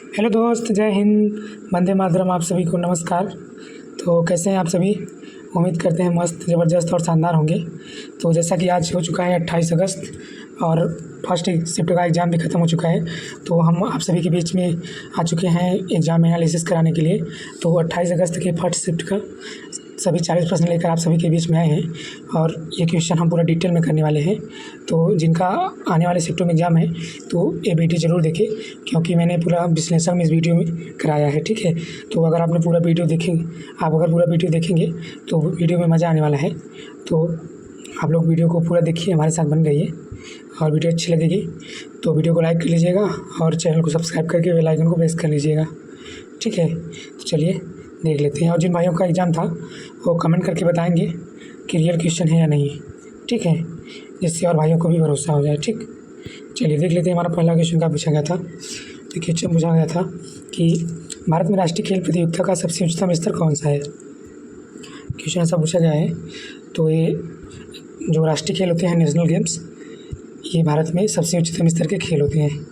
Hello दोस्त, जय हिंद, वंदे मातरम। आप सभी को नमस्कार। तो कैसे हैं आप सभी? उम्मीद करते हैं मस्त, ज़बरदस्त और शानदार होंगे। तो जैसा कि आज हो चुका है 28 अगस्त और फर्स्ट शिफ्ट का एग्ज़ाम भी ख़त्म हो चुका है, तो हम आप सभी के बीच में आ चुके हैं एग्ज़ाम एनालिसिस कराने के लिए। तो 28 अगस्त के फर्स्ट शिफ्ट का सभी 40 प्रश्न लेकर आप सभी के बीच में आए हैं और ये क्वेश्चन हम पूरा डिटेल में करने वाले हैं। तो जिनका आने वाले शिफ्टों में एग्ज़ाम है तो ये वीडियो ज़रूर देखें, क्योंकि मैंने पूरा विश्लेषण इस वीडियो में कराया है। ठीक है, तो अगर आपने पूरा वीडियो देखेंगे, आप अगर पूरा वीडियो देखेंगे तो वीडियो में मज़ा आने वाला है। तो आप लोग वीडियो को पूरा देखिए, हमारे साथ बन रहिए और वीडियो अच्छी लगेगी तो वीडियो को लाइक कर लीजिएगा और चैनल को सब्सक्राइब करके बेल आइकन को प्रेस कर लीजिएगा। ठीक है, तो चलिए देख लेते हैं। और जिन भाइयों का एग्ज़ाम था वो कमेंट करके बताएंगे कि रियल क्वेश्चन है या नहीं। ठीक है, जिससे और भाइयों को भी भरोसा हो जाए। ठीक, चलिए देख लेते हैं। हमारा पहला क्वेश्चन क्या पूछा गया था। तो क्वेश्चन पूछा गया था कि भारत में राष्ट्रीय खेल प्रतियोगिता का सबसे उच्चतम स्तर कौन सा है। क्वेश्चन ऐसा पूछा गया है। तो ये जो राष्ट्रीय खेल होते हैं, नेशनल गेम्स, ये भारत में सबसे उच्चतम स्तर के खेल होते हैं।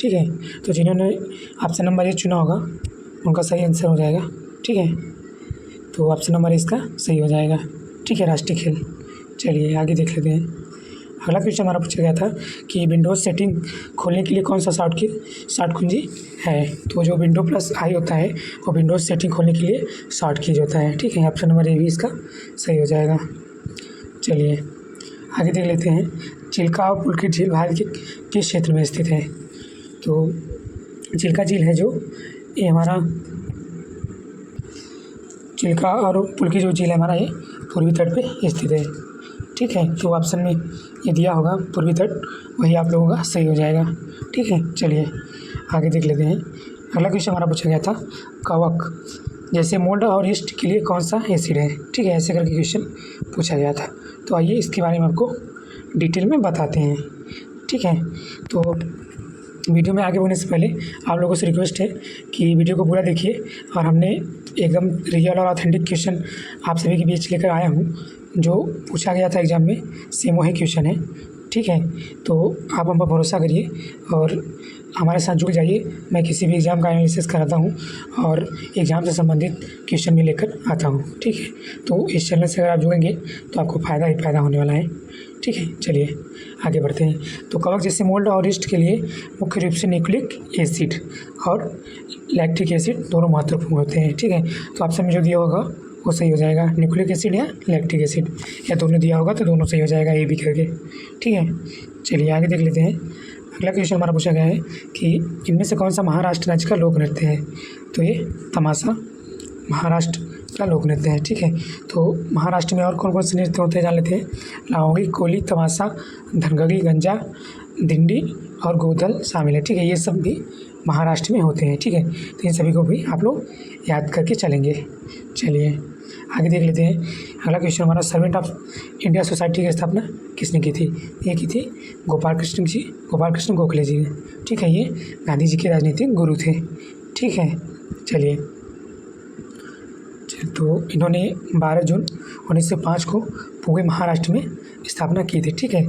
ठीक है, तो जिन्होंने ऑप्शन नंबर ए चुना होगा उनका सही आंसर हो जाएगा। ठीक है, तो ऑप्शन नंबर इसका सही हो जाएगा। ठीक है, राष्ट्रीय खेल। चलिए आगे देख लेते हैं। अगला क्वेश्चन हमारा पूछा गया था कि विंडोज़ सेटिंग खोलने के लिए कौन सा शॉर्ट कुंजी है। तो जो विंडो प्लस आई होता है वो विंडोज़ सेटिंग खोलने के लिए शॉर्ट कीज होता है। ठीक है, ऑप्शन नंबर ए भी इसका सही हो जाएगा। चलिए आगे देख लेते हैं। चिल्का और पुलकित झील भारत के किस क्षेत्र में स्थित है। तो चिल्का झील है जो ये हमारा चिल्का और पुलकित जो झील है हमारा, ये पूर्वी तट पे स्थित है। ठीक है, तो ऑप्शन में ये दिया होगा पूर्वी तट, वही आप लोगों का सही हो जाएगा। ठीक है, चलिए आगे देख लेते हैं। अगला क्वेश्चन हमारा पूछा गया था कवक जैसे मोल्ड और ईस्ट के लिए कौन सा एसिड है। ठीक है, ऐसे करके क्वेश्चन पूछा गया था। तो आइए इसके बारे में आपको डिटेल में बताते हैं। ठीक है, तो वीडियो में आगे बढ़ने से पहले आप लोगों से रिक्वेस्ट है कि वीडियो को पूरा देखिए। और हमने एकदम रियल और ऑथेंटिक क्वेश्चन आप सभी के बीच लेकर आया हूँ। जो पूछा गया था एग्ज़ाम में सेम वही क्वेश्चन है। ठीक है, तो आप हम पर भरोसा करिए और हमारे साथ जुड़ जाइए। मैं किसी भी एग्ज़ाम का एनालिसिस कराता हूँ और एग्ज़ाम से संबंधित क्वेश्चन भी लेकर आता हूँ। ठीक है, तो इस चैनल से अगर आप जुड़ेंगे तो आपको फ़ायदा ही फ़ायदा होने वाला है। ठीक है, चलिए आगे बढ़ते हैं। तो कवक जैसे मोल्ड और ईस्ट के लिए मुख्य रूप से न्यूक्लिक एसिड और लैक्टिक एसिड दोनों महत्वपूर्ण होते हैं। ठीक है, तो ऑप्शन में जो दिया होगा वो सही हो जाएगा। न्यूक्लिक एसिड या लैक्टिक एसिड, या दोनों दिया होगा तो दोनों सही हो जाएगा, ए बी करके। ठीक है, चलिए आगे देख लेते हैं। अगला क्वेश्चन हमारा पूछा गया है कि इनमें से कौन सा महाराष्ट्र राज्य का लोक नृत्य है। तो ये तमाशा महाराष्ट्र का लोक नृत्य है। ठीक है, तो महाराष्ट्र में और कौन कौन से नृत्य होते हैं जान लेते हैं। लावंगी, कोली, तमाशा, धनगरी, गंजा, दिंडी और गोधल शामिल है। ठीक है, ये सब भी महाराष्ट्र में होते हैं। ठीक है, तो इन सभी को भी आप लोग याद करके चलेंगे। चलिए आगे देख लेते हैं। अगला क्वेश्चन हमारा सर्वेंट ऑफ इंडिया सोसाइटी की स्थापना किसने की थी। ये की थी गोपाल कृष्ण गोखले जी ने। ठीक है, ये गांधी जी के राजनीतिक गुरु थे। ठीक है, चलिए तो इन्होंने 12 जून 1905 को पुणे महाराष्ट्र में स्थापना की थी। ठीक है,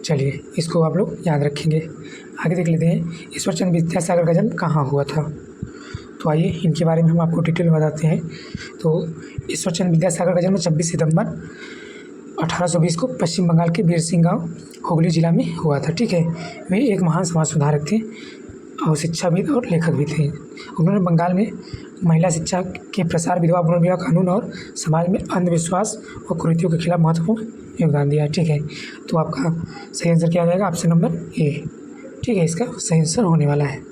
चलिए इसको आप लोग याद रखेंगे। आगे देख लेते हैं। ईश्वरचंद्र विद्यासागर का जन्म कहाँ हुआ था। तो आइए इनके बारे में हम आपको डिटेल में बताते हैं। तो ईश्वरचंद्र विद्यासागर का जन्म 26 सितंबर 1820 को पश्चिम बंगाल के बीरसिंह गांव, हुगली जिला में हुआ था। ठीक है, वे एक महान समाज सुधारक थे और शिक्षाविद और लेखक भी थे। उन्होंने बंगाल में महिला शिक्षा के प्रसार, विधवा पुनर्विवाह कानून और समाज में अंधविश्वास और कुरीतियों के खिलाफ महत्वपूर्ण योगदान दिया। ठीक है, तो आपका सही आंसर क्या हो जाएगा, ऑप्शन नंबर ए। ठीक है, इसका सही आंसर होने वाला है।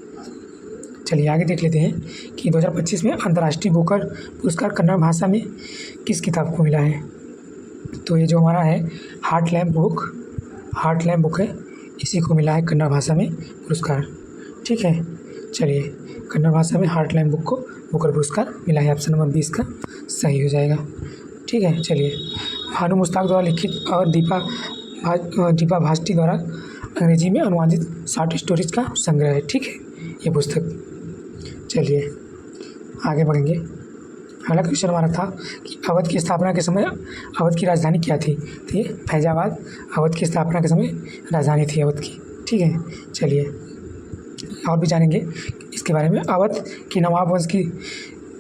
चलिए आगे देख लेते हैं कि 2025 में अंतर्राष्ट्रीय बुकर पुरस्कार कन्नड़ भाषा में किस किताब को मिला है। तो ये जो हमारा है हार्ट लैम्प बुक है, इसी को मिला है कन्नड़ भाषा में पुरस्कार। ठीक है, चलिए कन्नड़ भाषा में हार्ट लैम्प बुक को बुकर पुरस्कार मिला है। ऑप्शन नंबर 20 का सही हो जाएगा। ठीक है, चलिए भानु मुश्ताक द्वारा लिखित और दीपा भास्टी द्वारा अंग्रेजी में अनुवादित शॉर्ट स्टोरीज का संग्रह है। ठीक है, ये पुस्तक। चलिए आगे बढ़ेंगे। अगला क्वेश्चन हमारा था कि अवध की स्थापना के समय अवध की राजधानी क्या थी। तो ये फैजाबाद अवध की स्थापना के समय राजधानी थी अवध की। ठीक है, चलिए और भी जानेंगे इसके बारे में। अवध की नवाब वंश की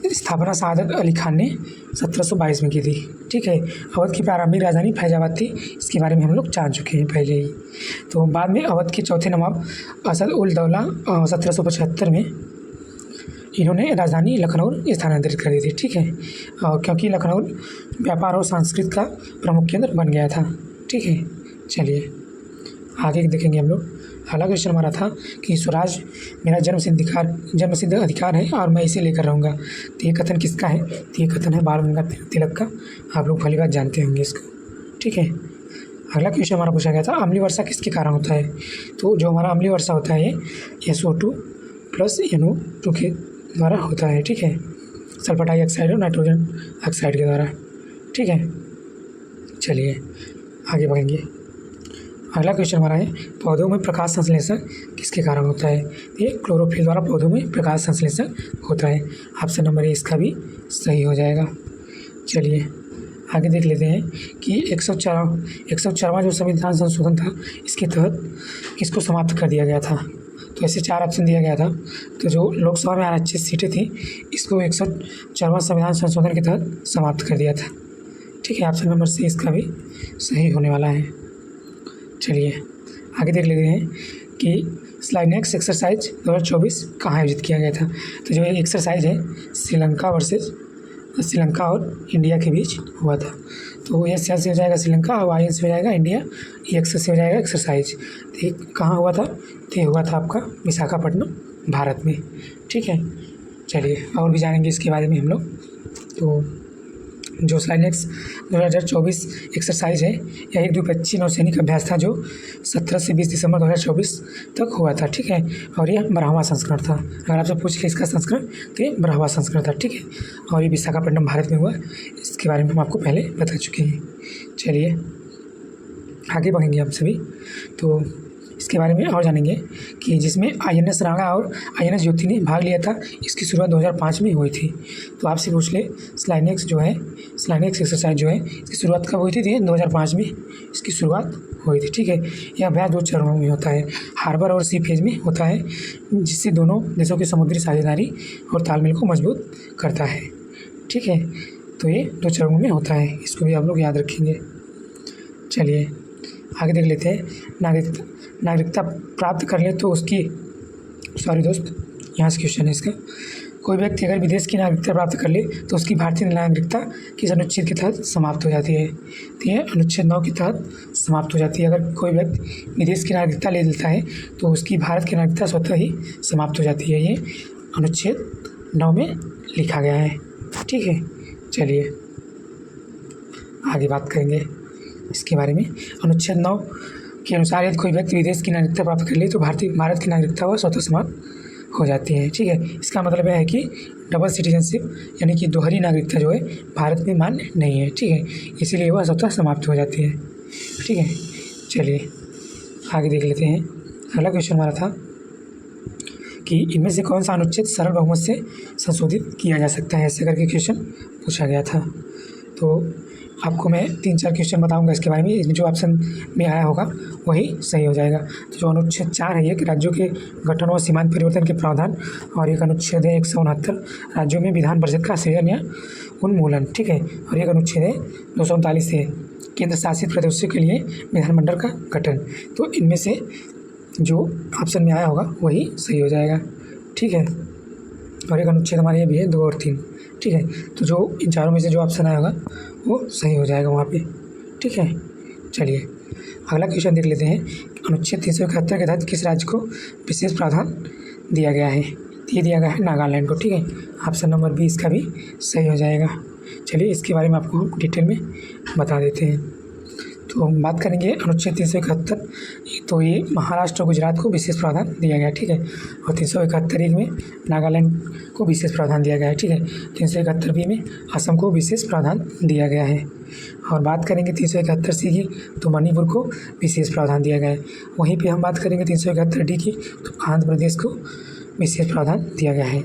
स्थापना सआदत अली खान ने 1722 में की थी। ठीक है, अवध की प्रारंभिक राजधानी फैजाबाद थी, इसके बारे में हम लोग जान चुके हैं पहले ही। तो बाद में अवध के चौथे नवाब असद उल दौला 1775 में इन्होंने राजधानी लखनऊ स्थानांतरित कर दी थी। ठीक है, और क्योंकि लखनऊ व्यापार और संस्कृत का प्रमुख केंद्र बन गया था। ठीक है, चलिए आगे देखेंगे हम लोग। अगला क्वेश्चन हमारा था कि स्वराज मेरा जन्मसिद्ध अधिकार है और मैं इसे लेकर रहूँगा। तो ये कथन किसका है? तो ये कथन है बाल गंगाधर तिलक का। आप लोग भली बात जानते होंगे इसको। ठीक है, अगला क्वेश्चन हमारा पूछा गया था अम्लीय वर्षा किसके कारण होता है? तो जो हमारा अम्लीय वर्षा होता है ये SO2 + NO2 के द्वारा होता है। ठीक है, सल्फर डाइऑक्साइड और नाइट्रोजन ऑक्साइड के द्वारा। ठीक है, चलिए आगे बढ़ेंगे। अगला क्वेश्चन हमारा है पौधों में प्रकाश संश्लेषण किसके कारण होता है? ये क्लोरोफिल द्वारा पौधों में प्रकाश संश्लेषण होता है। ऑप्शन नंबर ए इसका भी सही हो जाएगा। चलिए आगे देख लेते हैं कि 104वां जो संविधान संशोधन था इसके तहत किसको समाप्त कर दिया गया था? तो ऐसे 4 ऑप्शन दिया गया था। तो जो लोकसभा में आरक्षित सीटें थी इसको 104वां संविधान संशोधन के तहत समाप्त कर दिया था। ठीक है, ऑप्शन नंबर सी इसका भी सही होने वाला है। चलिए आगे देख लेते हैं कि स्लाइनेक्स एक्सरसाइज 2024 कहाँ आयोजित किया गया था? तो जो ये एक्सरसाइज है श्रीलंका और इंडिया के बीच हुआ था। तो ये से हो जाएगा श्रीलंका और वाई से हो जाएगा इंडिया, ये एक्स से हो जाएगा एक्सरसाइज। तो ये कहाँ हुआ था? तो ये हुआ था आपका विशाखापट्टनम, भारत में। ठीक है, चलिए और भी जानेंगे इसके बारे में हम लोग। तो जो स्लाइनेक्स 2024 एक्सरसाइज है यह एक द्विपक्षीय नौसैनिक अभ्यास था जो 17 से 20 दिसंबर 2024 तक हुआ था। ठीक है, और यह 12वां संस्करण था। अगर आपसे पूछ ले इसका संस्करण तो ये 12वां संस्करण था। ठीक है, और ये विशाखापट्टनम भारत में हुआ, इसके बारे में हम आपको पहले बता चुके हैं। चलिए आगे बढ़ेंगे हम सभी। तो इसके बारे में और जानेंगे कि जिसमें INS राणा और INS ज्योति ने भाग लिया था, इसकी शुरुआत 2005 में हुई थी। तो आपसे पूछ ले स्लाइनेक्स एक्सरसाइज जो है इसकी शुरुआत कब हुई थी? 2005 में इसकी शुरुआत हुई थी। ठीक है, यह अभ्यास 2 चरणों में होता है, हार्बर और सी फेज में होता है, जिससे दोनों देशों की समुद्री साझेदारी और तालमेल को मजबूत करता है। ठीक है, तो ये 2 चरणों में होता है, इसको भी आप लोग याद रखेंगे। चलिए आगे देख लेते हैं। नागरिकता प्राप्त कर ले तो उसकी यहाँ से क्वेश्चन है इसका। कोई व्यक्ति अगर विदेश की नागरिकता प्राप्त कर ले तो उसकी भारतीय नागरिकता किस अनुच्छेद के तहत समाप्त हो जाती है? तो ये अनुच्छेद 9 के तहत समाप्त हो जाती है। अगर कोई व्यक्ति विदेश की नागरिकता ले लेता है तो उसकी भारत की नागरिकता स्वतः ही समाप्त हो जाती है। ये अनुच्छेद 9 में लिखा गया है। ठीक है, चलिए आगे बात करेंगे इसके बारे में। अनुच्छेद 9 के अनुसार यदि कोई व्यक्ति विदेश की नागरिकता प्राप्त कर ले तो भारत की नागरिकता वह स्वतः समाप्त हो जाती है। ठीक है, इसका मतलब यह है कि डबल सिटीजनशिप यानी कि दोहरी नागरिकता जो है भारत में मान्य नहीं है। ठीक है, इसीलिए वह स्वतः समाप्त हो जाती है। ठीक है, चलिए आगे देख लेते हैं। अगला क्वेश्चन हमारा था कि इनमें से कौन सा अनुच्छेद सरल बहुमत से संशोधित किया जा सकता है? ऐसे करके क्वेश्चन पूछा गया था। तो आपको मैं 3-4 क्वेश्चन बताऊंगा इसके बारे में, इसमें जो ऑप्शन में आया होगा वही सही हो जाएगा। तो जो अनुच्छेद 4 है ये कि राज्यों के गठन और सीमांत परिवर्तन के प्रावधान, और एक अनुच्छेद है 169 राज्यों में विधान परिषद का सृजन या उन्मूलन। ठीक है, और एक अनुच्छेद है 239 है केंद्र शासित प्रदेशों के लिए विधानमंडल का गठन। तो इनमें से जो ऑप्शन में आया होगा वही सही हो जाएगा। ठीक है, और एक अनुच्छेद हमारे ये भी है 2 और 3। ठीक है, तो जो इन चारों में से जो ऑप्शन आया होगा वो सही हो जाएगा वहाँ पे। ठीक है, चलिए अगला क्वेश्चन देख लेते हैं। अनुच्छेद 371 के तहत किस राज्य को विशेष प्रावधान दिया गया है? ये दिया गया है नागालैंड को। ठीक है, ऑप्शन नंबर बी इसका भी सही हो जाएगा। चलिए इसके बारे में आपको हम डिटेल में बता देते हैं। तो हम बात करेंगे अनुच्छेद 371, तो ये महाराष्ट्र और गुजरात को विशेष प्रावधान दिया गया है। ठीक है, और 371 में नागालैंड को विशेष प्रावधान दिया गया है। ठीक है, 371 में असम को विशेष प्रावधान दिया गया है। और बात करेंगे 371 की, तो मणिपुर को विशेष प्रावधान दिया गया है। वहीं पे हम बात करेंगे 371 की, तो आंध्र प्रदेश को विशेष प्रावधान दिया गया है,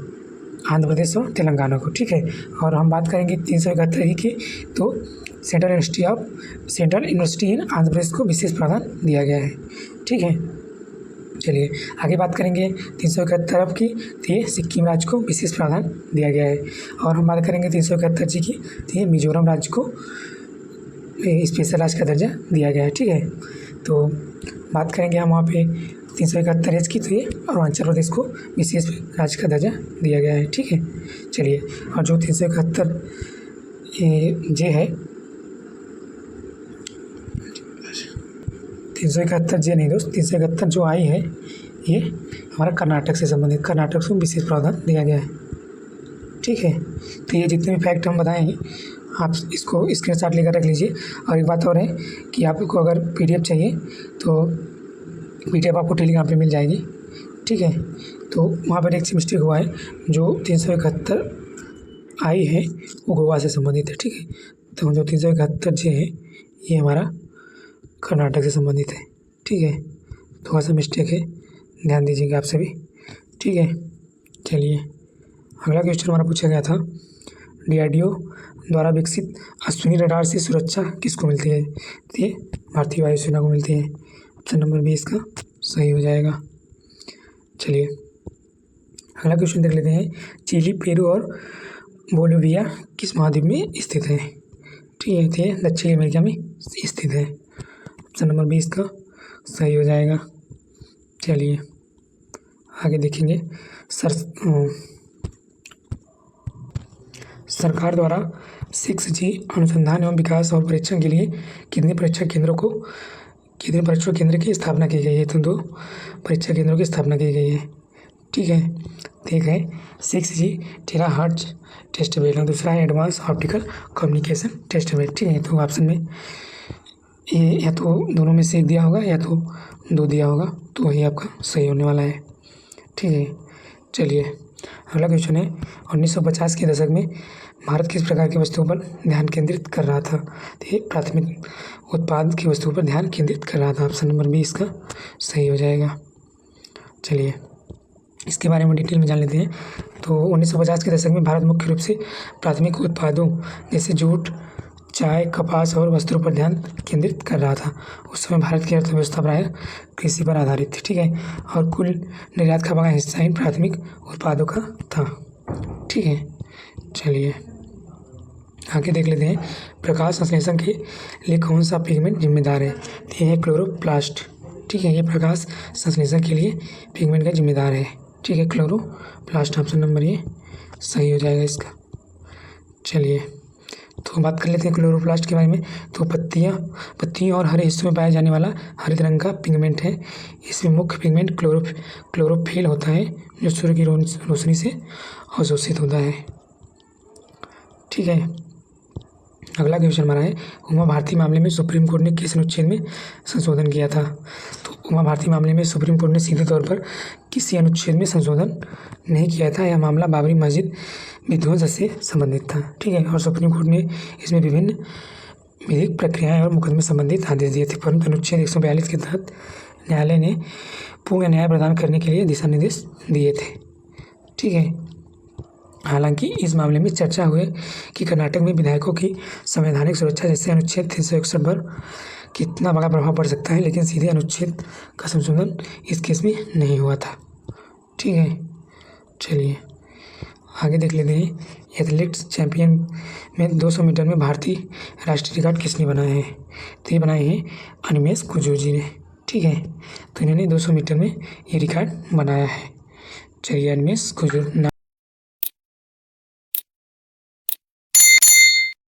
आंध्र प्रदेश और तेलंगाना को। ठीक है, और हम बात करेंगे 371 की, तो सेंट्रल यूनिवर्सिटी इन आंध्र प्रदेश को विशेष प्रावधान दिया गया है। ठीक है, चलिए आगे बात करेंगे 371 की। तो ये सिक्किम राज्य को विशेष प्रावधान दिया गया है। और हम बात करेंगे 371 जी की। तो ये मिजोरम राज्य को स्पेशल राज्य का दर्जा दिया गया है। ठीक है, तो बात करेंगे हम वहाँ पे 371 एच की। तो ये अरुणाचल प्रदेश को विशेष राज्य का दर्जा दिया गया है। ठीक है, चलिए और जो 371 जे है, 371 जे नहीं दोस्त, 371 जो आई है ये हमारा कर्नाटक से संबंधित, कर्नाटक को विशेष प्रावधान दिया गया है। ठीक है, तो ये जितने भी फैक्ट हम बताएंगे आप इसको स्क्रीनशॉट लेकर रख लीजिए। और एक बात और है कि आपको अगर PDF चाहिए तो PDF आपको टेलीग्राम पे मिल जाएगी। ठीक है, तो वहाँ पर एक मिस्टेक हुआ है, जो 371 आई है वो गोवा से संबंधित है। ठीक है, तो जो 371 जे है ये हमारा कर्नाटक से संबंधित है। ठीक है, थोड़ा सा मिस्टेक है, ध्यान दीजिएगा आप सभी। ठीक है, चलिए अगला क्वेश्चन हमारा पूछा गया था, DRDO द्वारा विकसित अश्विनी रडार से सुरक्षा किसको मिलती है? तो ये भारतीय वायुसेना को मिलती है। ऑप्शन नंबर 20 का सही हो जाएगा। चलिए अगला क्वेश्चन देख लेते हैं, चिली, पेरू और बोलिविया किस महाद्वीप में स्थित है? ठीक है, तो ये दक्षिण अमेरिका में स्थित है। ऑप्शन नंबर 20 का सही हो जाएगा। चलिए आगे देखेंगे, सरकार द्वारा 6G अनुसंधान एवं विकास और परीक्षण के लिए कितने परीक्षण केंद्र की स्थापना की गई है? तो 2 परीक्षा केंद्रों की स्थापना की गई है। ठीक है, ठीक है, 6G टेराहर्ट्ज टेस्ट बेड और दूसरा है advance optical communication test bed. ठीक है, तो ऑप्शन में ये या तो दोनों में से एक दिया होगा या तो 2 दिया होगा, तो वही आपका सही होने वाला है। ठीक है, चलिए अगला क्वेश्चन है, 1950 के दशक में भारत किस प्रकार की वस्तुओं पर ध्यान केंद्रित कर रहा था? तो ये प्राथमिक उत्पाद की वस्तुओं पर ध्यान केंद्रित कर रहा था। ऑप्शन नंबर 20 का सही हो जाएगा। चलिए इसके बारे में डिटेल में जान लेते हैं। तो 1950 के दशक में भारत मुख्य रूप से प्राथमिक उत्पादों जैसे जूट, चाय, कपास और वस्त्रों पर ध्यान केंद्रित कर रहा था। उस समय भारत की अर्थव्यवस्था प्रायः कृषि पर आधारित थी। ठीक है, और कुल निर्यात का बड़ा हिस्सा इन प्राथमिक उत्पादों का था। ठीक है, चलिए आगे देख लेते हैं, प्रकाश संश्लेषण के लिए कौन सा पिगमेंट जिम्मेदार है? तो यह है क्लोरोप्लास्ट। ठीक है, ये प्रकाश संश्लेषण के लिए पिगमेंट का जिम्मेदार है। ठीक है, क्लोरोप्लास्ट ऑप्शन नंबर ये सही हो जाएगा इसका। चलिए तो बात कर लेते हैं क्लोरोप्लास्ट के बारे में। तो पत्तियों और हरे हिस्सों में पाया जाने वाला हरित रंग का पिगमेंट है। इसमें मुख्य पिगमेंट क्लोरोफिल होता है, जो सूर्य की रोशनी से अवशोषित होता है। ठीक है, अगला क्वेश्चन हमारा है, उमा भारती मामले में सुप्रीम कोर्ट ने किस अनुच्छेद में संशोधन किया था? तो उमा भारती मामले में सुप्रीम कोर्ट ने सीधे तौर पर किसी अनुच्छेद में संशोधन नहीं किया था। यह मामला बाबरी मस्जिद विध्वंस से संबंधित था। ठीक है, और सुप्रीम कोर्ट ने इसमें विभिन्न विधिक प्रक्रियाएं और मुकदमे संबंधित आदेश दिए थे, परंतु अनुच्छेद 142 के तहत न्यायालय ने पूर्ण न्याय प्रदान करने के लिए दिशा निर्देश दिए थे। ठीक है, हालांकि इस मामले में चर्चा हुई कि कर्नाटक में विधायकों की संवैधानिक सुरक्षा जैसे अनुच्छेद 361 पर कितना बड़ा प्रभाव पड़ सकता है, लेकिन सीधे अनुच्छेद का संशोधन इस केस में नहीं हुआ था। ठीक है, चलिए आगे देख लेते हैं, एथलेटिक्स चैंपियन में 200 मीटर में भारतीय राष्ट्रीय रिकॉर्ड किसने बनाया है? तो ये बनाए हैं अनिमेष कुजूर ने। ठीक है, तो इन्होंने 200 मीटर में ये रिकॉर्ड बनाया है। चलिए अनिमेष कुजूर